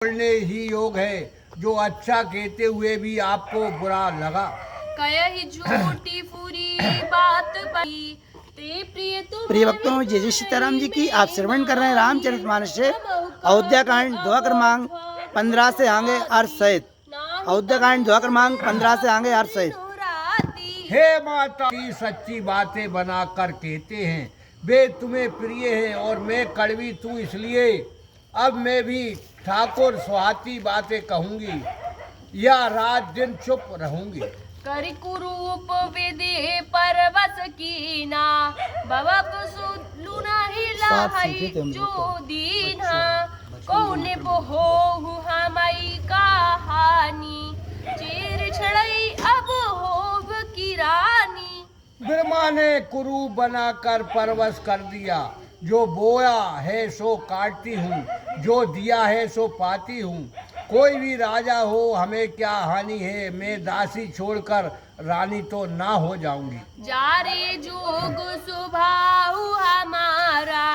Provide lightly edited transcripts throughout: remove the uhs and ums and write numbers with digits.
बोलने ही योग है जो अच्छा कहते हुए भी आपको बुरा लगा। कही झूठी पूरी बात पई ते प्रिय भक्तों, जय जय सीताराम जी की आप श्रवण कर रहे हैं रामचरितमानस से अयोध्या कांड दोहा क्रमांक 15 से आगे अर्थ सहित। अयोध्या कांड दोहा क्रमांक 15 से आगे अर्थ सहित। हे माता की सच्ची बातें बना कर कहते हैं, वे तुम्हें प्रिय हैं और मैं कड़वी तू, इसलिए अब मैं भी ठाकुर सुहाती बातें कहूंगी या रात दिन चुप रहूंगी। करि कुरूप वेदे परवस कीना बवप सुलुना हिला हई जो दीना कौने बोहु हमई कहानी चीर छड़ई अब होब की रानी। ब्रह्मा ने कुरूप बनाकर परवश कर दिया, जो बोया है सो काटती हूँ, जो दिया है सो पाती हूँ। कोई भी राजा हो हमें क्या हानि है, मैं दासी छोड़कर रानी तो ना हो जाऊंगी। जारे जोग सुभाहु हमारा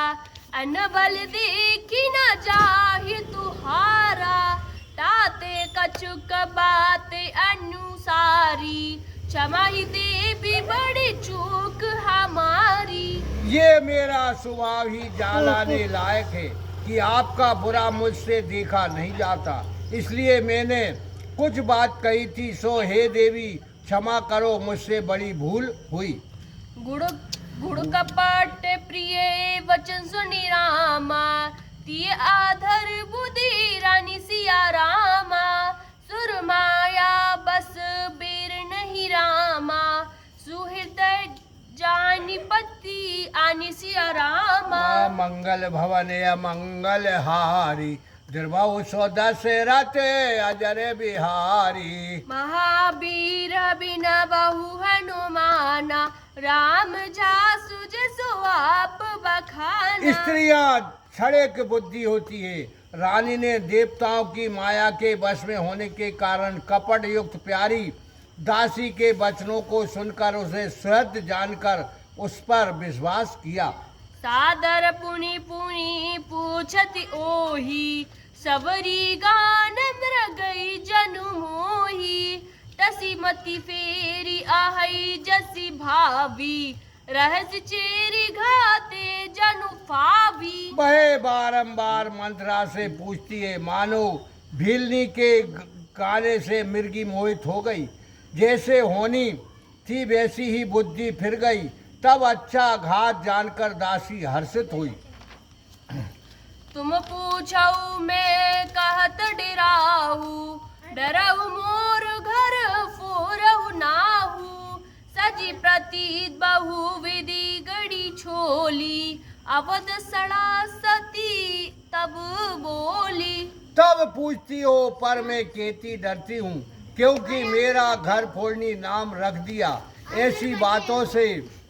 अनबल देखी न जाहि तुहारा ताते कछुक बात अनुसारी क्षमा ही देवी बड़ी चूक हमारी। ये मेरा स्वभाव ही जाने लायक है कि आपका बुरा मुझसे देखा नहीं जाता, इसलिए मैंने कुछ बात कही थी, सो हे देवी क्षमा करो, मुझसे बड़ी भूल हुई। गुड़ कपट प्रिय वचन सुनि रामा तिय आधर बुद्धि रानी सिया रामा सुरमाया बस बेर नहीं रामा सुहृदय जानी पति आनी सिया रामा। मंगल भवन मंगल हारी दुर्बाहु सो दशरथ अजर बिहारी। महावीर बिन बहु हनुमाना राम जासु जसो आप बखाना। स्त्रियां क्षणिक बुद्धि होती है। रानी ने देवताओं की माया के वश में होने के कारण कपट युक्त प्यारी दासी के वचनों को सुनकर उसे सुहृद जानकर उस पर विश्वास किया। सादर पुनि पुनि पूछति ओही सबरी गान मृगई जनु मोही तसी मति फेरी आहई जसी भावी रहस चेरी घाते जनु फावी। वह बारंबार मंत्रा से पूछती है, मानो भीलनी के गाने से मिर्गी मोहित हो गई। जैसे होनी थी वैसी ही बुद्धि फिर गई। तब अच्छा घात जानकर दासी हर्षित हुई। तुम पूछऊ मैं कहत डराऊ डरऊ मोर घर फोरऊ नाहू सजी प्रतीत बहु विधि गड़ी छोली अवध सड़ा सती तब बोली। तब पूछती हो पर मैं कहती डरती हूँ, क्योंकि मेरा घर फोड़नी नाम रख दिया। ऐसी बातों से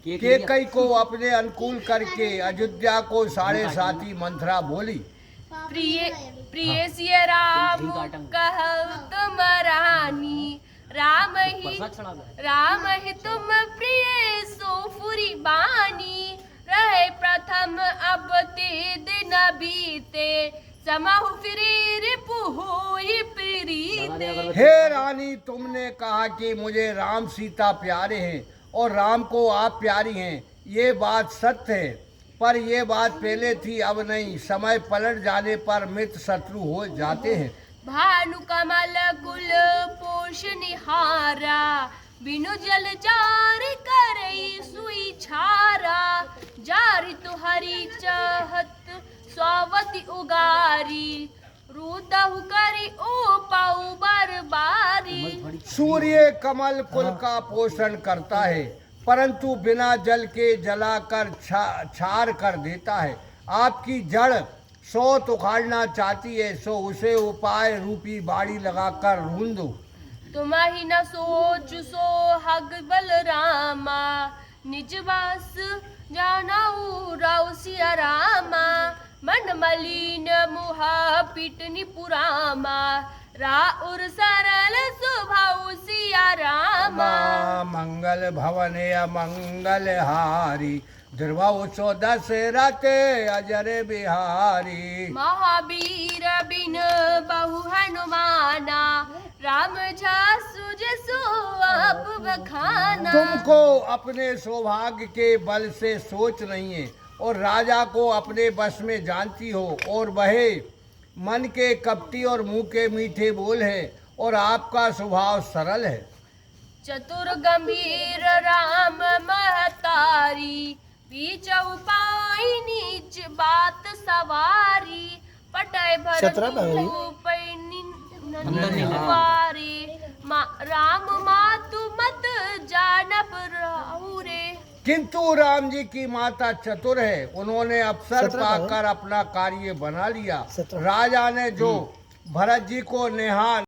केकई को अपने अनुकूल करके अयोध्या को 7.5 मंत्रा बोली। प्रिय सिय राम कह तुम रानी राम ही तुम प्रिय सो फुरी बानी रहे प्रथम अब ते दिन बीते समाहु फिरे रिपु होई प्रीते। हे रानी, तुमने कहा कि मुझे राम सीता प्यारे हैं और राम को आप प्यारी हैं, ये बात सत्य है, पर ये बात पहले थी अब नहीं। समय पलट जाने पर मित्र शत्रु हो जाते हैं। भानु कमल कुल पोष निहारा बिनु जल जार करई सुई छारा जारी तुहरी चाहत स्वावती उगारी रूदहु करी ओ पाऊ बरबारी। सूर्य कमल कुल का पोषण करता है, परंतु बिना जल के जलाकर छार कर देता है। आपकी जड़ सोत उखाड़ना चाहती है, सो उसे उपाय रूपी बाड़ी लगाकर ढूंढ दो। तुम ही न सोच सो हग बल रामा निज वास जानऊ राउ सिया रामा मन मलिन मुहा पिटनी पुरामा राउर सरल सुभाउ सिया रामा। मंगल भवन मंगल हारी ध्रुवो दशरथ अजर बिहारी। महावीर बिन बहु हनुमाना, राम जासु जसु आप बखाना। तुमको अपने सौभाग्य के बल से सोच नहीं है और राजा को अपने बस में जानती हो, और वह मन के कपटी और मुंह के मीठे बोल है, और आपका स्वभाव सरल है। चतुर गंभीर राम महतारी, बीच उपाय नीच बात सवारी। पटय सत्रह भरत भूपै निवारे, राम मातु मत जानप राहु रे। किंतु राम जी की माता चतुर है, उन्होंने अवसर पाकर अपना कार्य बना लिया। राजा ने जो भरत जी को नेहा